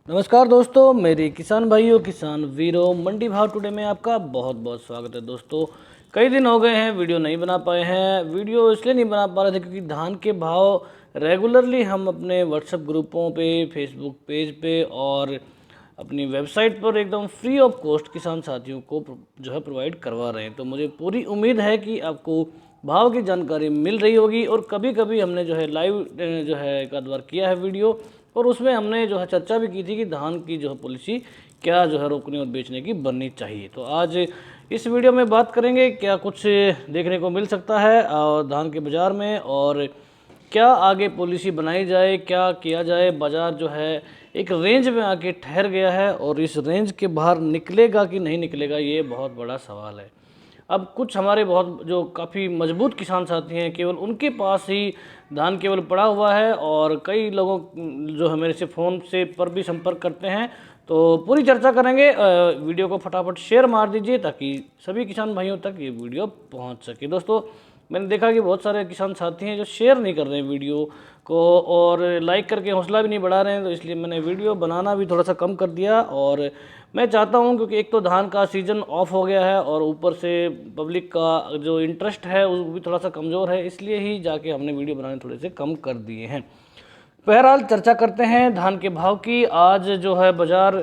नमस्कार दोस्तों, मेरे किसान भाइयों, किसान वीरों, मंडी भाव टुडे में आपका बहुत बहुत स्वागत है। दोस्तों, कई दिन हो गए हैं वीडियो नहीं बना पाए हैं। वीडियो इसलिए नहीं बना पा रहे थे क्योंकि धान के भाव रेगुलरली हम अपने व्हाट्सएप ग्रुपों पे, फेसबुक पेज पे और अपनी वेबसाइट पर एकदम फ्री ऑफ कॉस्ट किसान साथियों को जो है प्रोवाइड करवा रहे हैं। तो मुझे पूरी उम्मीद है कि आपको भाव की जानकारी मिल रही होगी। और कभी कभी हमने जो है लाइव जो है एक आध बार किया है वीडियो, और उसमें हमने जो है चर्चा भी की थी कि धान की जो है पॉलिसी क्या जो है रोकने और बेचने की बननी चाहिए। तो आज इस वीडियो में बात करेंगे क्या कुछ देखने को मिल सकता है और धान के बाज़ार में, और क्या आगे पॉलिसी बनाई जाए, क्या किया जाए। बाज़ार जो है एक रेंज में आके ठहर गया है और इस रेंज के बाहर निकलेगा कि नहीं निकलेगा, ये बहुत बड़ा सवाल है। अब कुछ हमारे बहुत जो काफ़ी मजबूत किसान साथी हैं, केवल उनके पास ही धान केवल पड़ा हुआ है, और कई लोगों जो है मेरे से फ़ोन से पर भी संपर्क करते हैं। तो पूरी चर्चा करेंगे। वीडियो को फटाफट शेयर मार दीजिए ताकि सभी किसान भाइयों तक ये वीडियो पहुंच सके। दोस्तों, मैंने देखा कि बहुत सारे किसान साथी हैं जो शेयर नहीं कर रहे हैं वीडियो को, और लाइक करके हौसला भी नहीं बढ़ा रहे हैं। तो इसलिए मैंने वीडियो बनाना भी थोड़ा सा कम कर दिया। और मैं चाहता हूं, क्योंकि एक तो धान का सीज़न ऑफ हो गया है और ऊपर से पब्लिक का जो इंटरेस्ट है वो भी थोड़ा सा कमज़ोर है, इसलिए ही जाके हमने वीडियो बनाने थोड़े से कम कर दिए हैं। बहरहाल चर्चा करते हैं धान के भाव की। आज जो है बाज़ार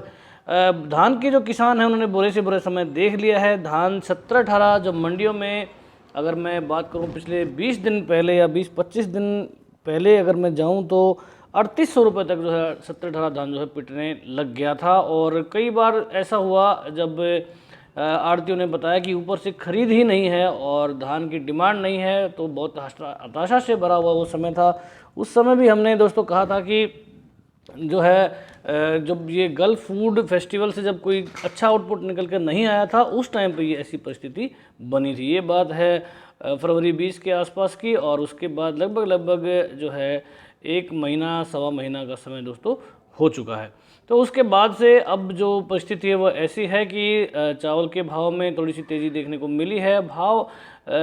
धान के जो किसान हैं उन्होंने बुरे से बुरे समय देख लिया है। धान 17-18 जो मंडियों में, अगर मैं बात करूं पिछले 20 दिन पहले या 20-25 दिन पहले अगर मैं जाऊं, तो 3800 रुपये तक जो है 17-18 धान जो है पिटने लग गया था। और कई बार ऐसा हुआ जब आड़तियों ने बताया कि ऊपर से खरीद ही नहीं है और धान की डिमांड नहीं है, तो बहुत हताशा से भरा हुआ वो समय था। उस समय भी हमने दोस्तों कहा था कि जो है जब ये गल्फ फूड फेस्टिवल से जब कोई अच्छा आउटपुट निकल कर नहीं आया था, उस टाइम पे ये ऐसी परिस्थिति बनी थी। ये बात है फरवरी 20 के आसपास की, और उसके बाद लगभग जो है एक महीना सवा महीना का समय दोस्तों हो चुका है। तो उसके बाद से अब जो परिस्थिति है वो ऐसी है कि चावल के भाव में थोड़ी सी तेज़ी देखने को मिली है। भाव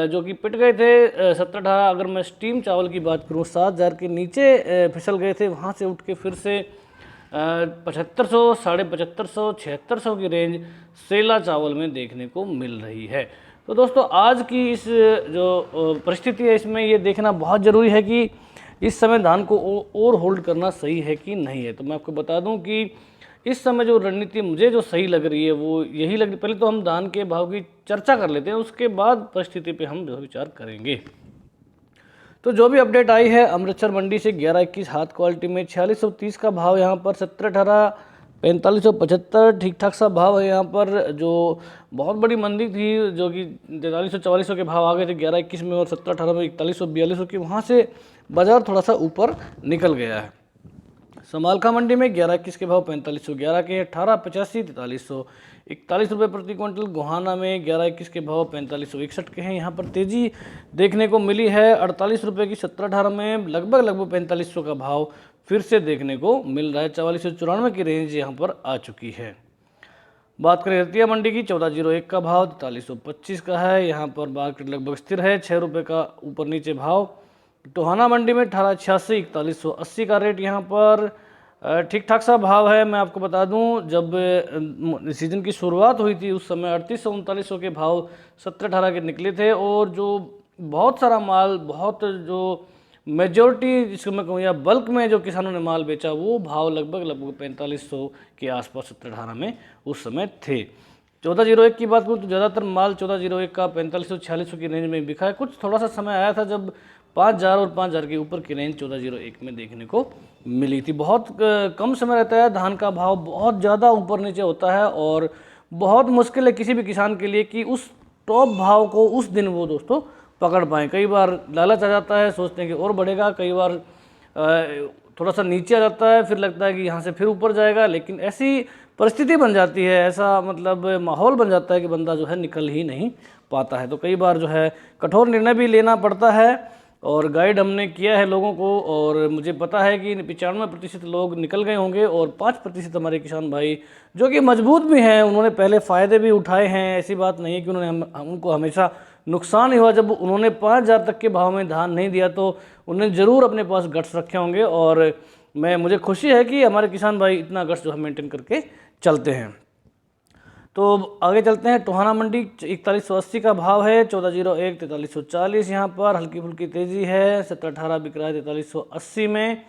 जो कि पिट गए थे 17-18, अगर मैं स्टीम चावल की बात करूँ 7,000 के नीचे फिसल गए थे, वहाँ से उठ के फिर से 7500, 7550, 7600 की रेंज सेला चावल में देखने को मिल रही है। तो दोस्तों, आज की इस जो परिस्थिति है इसमें ये देखना बहुत ज़रूरी है कि इस समय धान को और होल्ड करना सही है कि नहीं है। तो मैं आपको बता दूं कि इस समय जो रणनीति मुझे जो सही लग रही है वो यही लग रही। पहले तो हम धान के भाव की चर्चा कर लेते हैं, उसके बाद परिस्थिति पे हम जो विचार करेंगे। तो जो भी अपडेट आई है अमृतसर मंडी से 11-21 हाथ क्वालिटी में 4630 का भाव, यहाँ पर 17-18 4575 ठीक ठाक सा भाव है। यहाँ पर जो बहुत बड़ी मंदी थी जो कि 4300-4400 के भाव आ गए थे 11-21 में, और 17-18 में 4100-4200 की, वहाँ से बाज़ार थोड़ा सा ऊपर निकल गया है। समालखा मंडी में 11-21 के भाव 4511 के, 1885 4341 रुपये प्रति क्विंटल। गोहाना में 11-21 के भाव 4561 के हैं। यहाँ पर तेज़ी देखने को मिली है 48 रुपये की 17-18 में, लगभग 4500 का भाव फिर से देखने को मिल रहा है। 4494 की रेंज यहाँ पर आ चुकी है। बात करें रतिया मंडी की, 1401 का भाव 4325 का है। यहाँ पर मार्केट लगभग स्थिर है, 6 रुपये का ऊपर नीचे भाव। टोहाना मंडी में 1886 4180 का रेट यहाँ पर ठीक ठाक सा भाव है। मैं आपको बता दूं, जब सीज़न की शुरुआत हुई थी उस समय 3800-3900 के भाव 17-18 के निकले थे, और जो बहुत सारा माल, बहुत जो मेजॉरिटी जिसको मैं कहूँ या बल्क में जो किसानों ने माल बेचा, वो भाव लगभग 4500 के आसपास 17-18 में उस समय थे। 1401 की बात करूँ तो ज़्यादातर माल 1401 का 4500-4600 की रेंज में बिका है। कुछ थोड़ा सा समय आया था जब 5000 और 5000 के ऊपर की रेंज 1401 में देखने को मिली थी। बहुत कम समय रहता है, धान का भाव बहुत ज़्यादा ऊपर नीचे होता है, और बहुत मुश्किल है किसी भी किसान के लिए कि उस टॉप भाव को उस दिन वो दोस्तों पकड़ पाएँ। कई बार लालच आ जाता है, सोचते हैं कि और बढ़ेगा, कई बार थोड़ा सा नीचे आ जाता है, फिर लगता है कि यहाँ से फिर ऊपर जाएगा, लेकिन ऐसी परिस्थिति बन जाती है, ऐसा मतलब माहौल बन जाता है कि बंदा जो है निकल ही नहीं पाता है। तो कई बार जो है कठोर निर्णय भी लेना पड़ता है, और गाइड हमने किया है लोगों को, और मुझे पता है कि 95% लोग निकल गए होंगे, और 5% हमारे किसान भाई जो कि मजबूत भी हैं, उन्होंने पहले फ़ायदे भी उठाए हैं। ऐसी बात नहीं है कि उनको हमेशा नुकसान ही हुआ। जब उन्होंने 5000 तक के भाव में धान नहीं दिया तो उन्होंने ज़रूर अपने पास गट्स रखे होंगे, और मुझे खुशी है कि हमारे किसान भाई इतना अगस्त जो है मेंटेन करके चलते हैं। तो आगे चलते हैं। टोहाना मंडी 4180 का भाव है, 1401 4340 यहाँ पर हल्की फुल्की तेज़ी है। 1718 बिक रहा है 4380 में।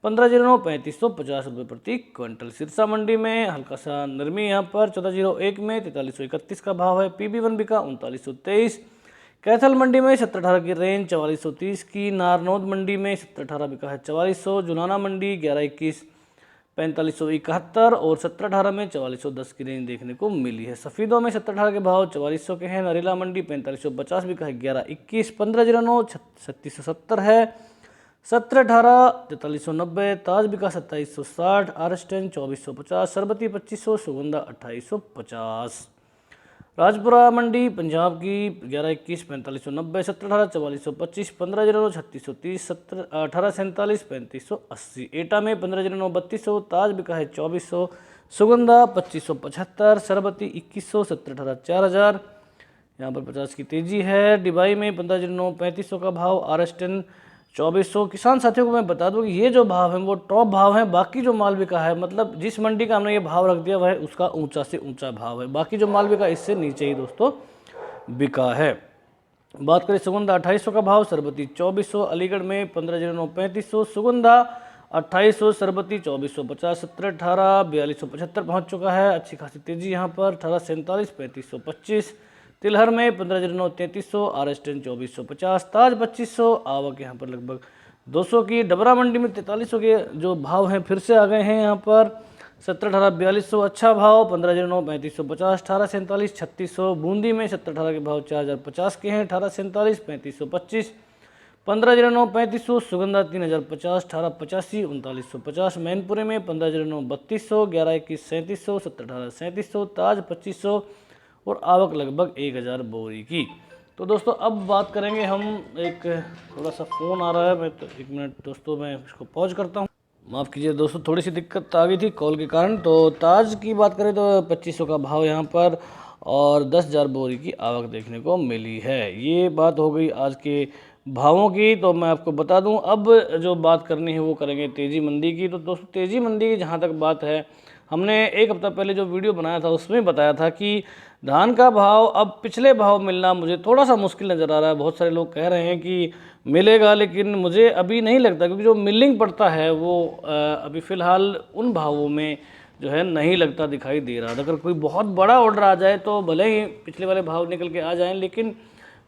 1509 3550 रुपये प्रति क्विंटल। सिरसा मंडी में हल्का सा नरमी यहाँ पर 1401 में 4331 का भाव है। PB1 बिका 3923। कैथल मंडी में 1718 की रेंज 4430 की। नारनौद मंडी में 1718 बिका है 4400। जुनाना मंडी 1121 4571 और 1718 में 4410 की रेंज देखने को मिली है। सफ़ीदों में 1718 के भाव 4400 के हैं। नरेला मंडी 4550 बिका है 1121। 1509 3670 है। 1718 4390। ताज बिका 2760। RS10 2450। सरबती 2500। सुगंधा 2850। राजपुरा मंडी पंजाब की 1121 4590। 1718 4425। 1509 3630। 1847 3580। एटा में 1509 3200। ताज बिका है 2400। सुगंधा 2575। सरबती 2100। 1718 4000। यहाँ पर 50 की तेजी है। डिबाई में 1509 3500 का भाव। RS10 2400। किसान साथियों को मैं बता दूं कि ये जो भाव हैं वो टॉप भाव हैं। बाकी जो माल बिका है, मतलब जिस मंडी का हमने ये भाव रख दिया वह उसका ऊंचा से ऊंचा भाव है। बाकी जो माल बिका इससे नीचे ही दोस्तों बिका है। बात करें सुगंधा 2800 का भाव। सरबती 2400। अलीगढ़ में 1509 3500। सुगंधा 2800। सरबती 2450। 1718 4275 पहुँच चुका है। अच्छी खासी तेजी यहाँ पर। 1847 3525। तिलहर में 1509 3300। RS10 2450। ताज 2500। आवक यहाँ पर लगभग 200 की। डबरा मंडी में 4300 के जो भाव हैं फिर से आ गए हैं यहाँ पर। 1718 4200 अच्छा भाव। 1509 3550। 1847 3600। बूंदी में 1718 के भाव 4050 के हैं। 1847 3525। 1509 3500। सुगंधा 3050। 1885 3950। मैनपुरे में 1509 3200। 1121 3700। 1718 3700। ताज 2500 और आवक लगभग 1000 बोरी की। तो दोस्तों अब बात करेंगे हम, एक थोड़ा सा फ़ोन आ रहा है, मैं तो 1 मिनट दोस्तों मैं इसको पॉज करता हूँ। माफ़ कीजिए दोस्तों, थोड़ी सी दिक्कत आ गई थी कॉल के कारण। तो ताज की बात करें तो 2500 का भाव यहाँ पर और 10,000 बोरी की आवक देखने को मिली है। ये बात हो गई आज के भावों की। तो मैं आपको बता दूं अब जो बात करनी है वो करेंगे तेज़ी मंडी की। तो दोस्तों तेज़ी मंडी की जहाँ तक बात है, हमने 1 हफ्ता पहले जो वीडियो बनाया था उसमें बताया था कि धान का भाव अब पिछले भाव मिलना मुझे थोड़ा सा मुश्किल नज़र आ रहा है। बहुत सारे लोग कह रहे हैं कि मिलेगा, लेकिन मुझे अभी नहीं लगता, क्योंकि जो मिलिंग पड़ता है वो अभी फ़िलहाल उन भावों में जो है नहीं लगता दिखाई दे रहा। अगर कोई बहुत बड़ा ऑर्डर आ जाए तो भले ही पिछले वाले भाव निकल के आ जाएं, लेकिन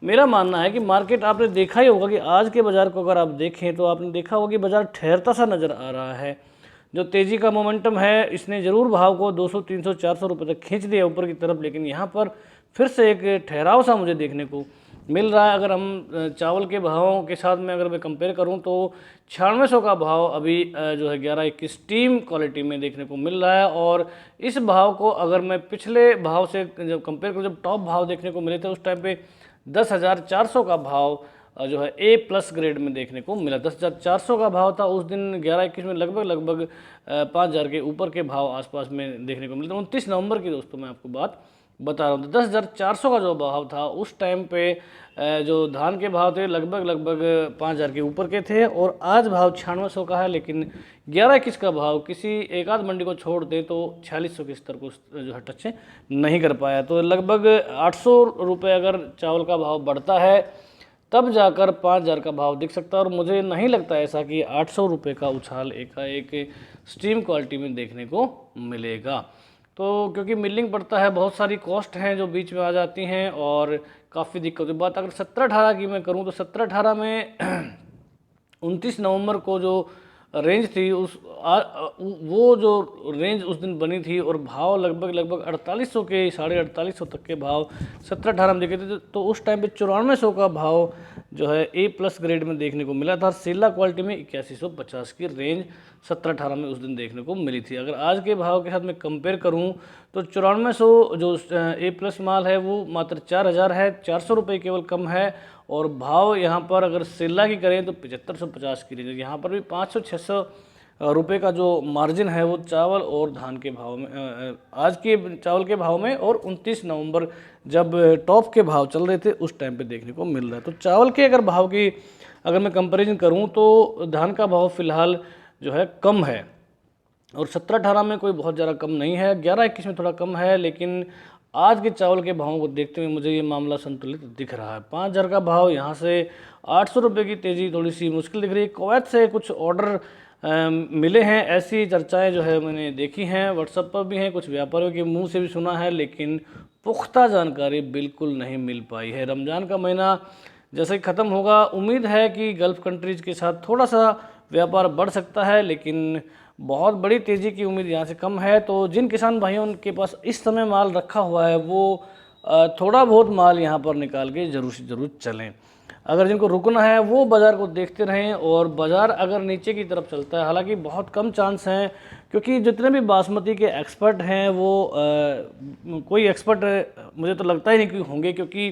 मेरा मानना है कि मार्केट, आपने देखा ही होगा कि आज के बाज़ार को अगर आप देखें तो आपने देखा होगा कि बाज़ार ठहरता सा नज़र आ रहा है। जो तेज़ी का मोमेंटम है इसने ज़रूर भाव को 200 300 400 रुपये तक खींच दिया ऊपर की तरफ, लेकिन यहाँ पर फिर से एक ठहराव सा मुझे देखने को मिल रहा है। अगर हम चावल के भावों के साथ में अगर मैं कंपेयर करूँ तो 9600 का भाव अभी जो है 1121 स्टीम क्वालिटी में देखने को मिल रहा है। और इस भाव को अगर मैं पिछले भाव से जब कंपेयर करूँ, जब टॉप भाव देखने को मिले थे उस टाइम पे 10,400 का भाव जो है A+ ग्रेड में देखने को मिला। 10,400 का भाव था उस दिन 11-21 में, लगभग 5,000 के ऊपर के भाव आसपास में देखने को मिलते। 29 नवंबर की दोस्तों मैं आपको बात बता रहा हूँ। तो 10,400 का जो भाव था उस टाइम पे जो धान के भाव थे लगभग 5,000 के ऊपर के थे, और आज भाव 9600 का है। लेकिन 11-21 का भाव किसी एक आध मंडी को छोड़ दें तो 4600 के स्तर को जो है टच नहीं कर पाया। तो लगभग 800 रुपये अगर चावल का भाव बढ़ता है तब जाकर 5,000 का भाव दिख सकता है। और मुझे नहीं लगता ऐसा कि 800 रुपये का उछाल एक स्टीम क्वालिटी में देखने को मिलेगा। तो क्योंकि मिलिंग पड़ता है, बहुत सारी कॉस्ट हैं जो बीच में आ जाती हैं और काफ़ी दिक्कत होती है। बात अगर 17-18 की मैं करूं तो 17-18 में 29 नवंबर को जो रेंज थी वो जो रेंज उस दिन बनी थी और भाव लगभग 4800 के 4850 तक के भाव 17-18 में देखे थे। तो उस टाइम पे 9400 का भाव जो है A+ ग्रेड में देखने को मिला था। सेला क्वालिटी में 8150 की रेंज 17-18 में उस दिन देखने को मिली थी। अगर आज के भाव के साथ मैं कंपेयर करूं तो 9400 जो A+ माल है वो मात्र 4000 है, 400 रुपये केवल कम है। और भाव यहाँ पर अगर सेला की करें तो 7550 की रेंज, यहाँ पर भी 500-600 रुपये का जो मार्जिन है वो चावल और धान के भाव में, आज के चावल के भाव में और 29 नवंबर जब टॉप के भाव चल रहे थे उस टाइम पे देखने को मिल रहा है। तो चावल के अगर भाव की अगर मैं कंपैरिजन करूं तो धान का भाव फ़िलहाल जो है कम है, और 17-18 में कोई बहुत ज़्यादा कम नहीं है, 11-21 में थोड़ा कम है। लेकिन आज के चावल के भावों को देखते हुए मुझे ये मामला संतुलित दिख रहा है। 5000 का भाव, यहाँ से 800 रुपये की तेज़ी थोड़ी सी मुश्किल दिख रही है। कुवैत से कुछ ऑर्डर मिले हैं, ऐसी चर्चाएं जो है मैंने देखी हैं, व्हाट्सएप पर भी हैं, कुछ व्यापारियों के मुंह से भी सुना है, लेकिन पुख्ता जानकारी बिल्कुल नहीं मिल पाई है। रमज़ान का महीना जैसे ही ख़त्म होगा, उम्मीद है कि गल्फ़ कंट्रीज़ के साथ थोड़ा सा व्यापार बढ़ सकता है, लेकिन बहुत बड़ी तेज़ी की उम्मीद यहाँ से कम है। तो जिन किसान भाइयों के पास इस समय माल रखा हुआ है, वो थोड़ा बहुत माल यहाँ पर निकाल के ज़रूर से ज़रूर चलें। अगर जिनको रुकना है वो बाज़ार को देखते रहें, और बाज़ार अगर नीचे की तरफ चलता है, हालांकि बहुत कम चांस हैं, क्योंकि जितने भी बासमती के एक्सपर्ट हैं वो कोई एक्सपर्ट मुझे तो लगता ही नहीं कि होंगे, क्योंकि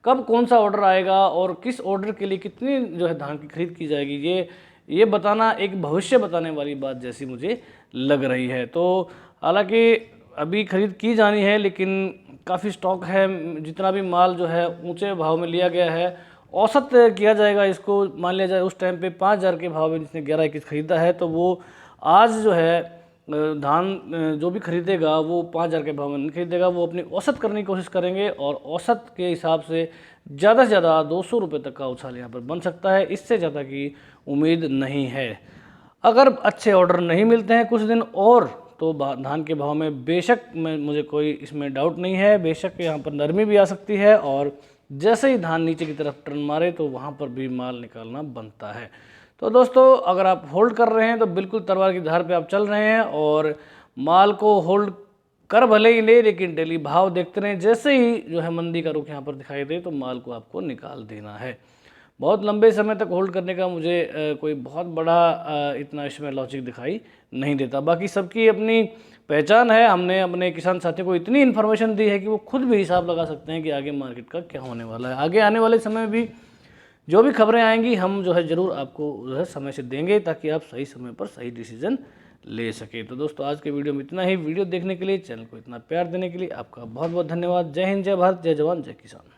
कब कौन सा ऑर्डर आएगा और किस ऑर्डर के लिए कितनी जो है धान की खरीद की जाएगी, ये बताना एक भविष्य बताने वाली बात जैसी मुझे लग रही है। तो हालांकि अभी खरीद की जानी है, लेकिन काफ़ी स्टॉक है। जितना भी माल जो है ऊंचे भाव में लिया गया है, औसत किया जाएगा इसको, मान लिया जाए उस टाइम पे 5000 के भाव में जिसने 11-21 खरीदा है, तो वो आज जो है धान जो भी खरीदेगा वो 5000 के भाव में नहीं खरीदेगा, वो अपनी औसत करने की कोशिश करेंगे, और औसत के हिसाब से ज़्यादा 200 रुपये तक का उछाल यहाँ पर बन सकता है। इससे ज़्यादा की उम्मीद नहीं है। अगर अच्छे ऑर्डर नहीं मिलते हैं कुछ दिन और, तो धान के भाव में बेशक मुझे कोई इसमें डाउट नहीं है, बेशक यहाँ पर नरमी भी आ सकती है, और जैसे ही धान नीचे की तरफ टर्न मारे तो वहाँ पर भी माल निकालना बनता है। तो दोस्तों, अगर आप होल्ड कर रहे हैं तो बिल्कुल तलवार की धार पे आप चल रहे हैं, और माल को होल्ड कर भले ही ले, लेकिन डेली भाव देखते रहें। जैसे ही जो है मंदी का रुख यहाँ पर दिखाई दे तो माल को आपको निकाल देना है। बहुत लंबे समय तक होल्ड करने का मुझे कोई बहुत बड़ा इतना इसमें लॉजिक दिखाई नहीं देता। बाकी सबकी अपनी पहचान है। हमने अपने किसान साथियों को इतनी इन्फॉर्मेशन दी है कि वो खुद भी हिसाब लगा सकते हैं कि आगे मार्केट का क्या होने वाला है। आगे आने वाले समय में भी जो भी खबरें आएंगी हम जो है ज़रूर आपको जो है समय से देंगे, ताकि आप सही समय पर सही डिसीजन ले सके। तो दोस्तों, आज के वीडियो में इतना ही। वीडियो देखने के लिए, चैनल को इतना प्यार देने के लिए आपका बहुत बहुत धन्यवाद। जय हिंद, जय भारत, जय जवान, जय किसान।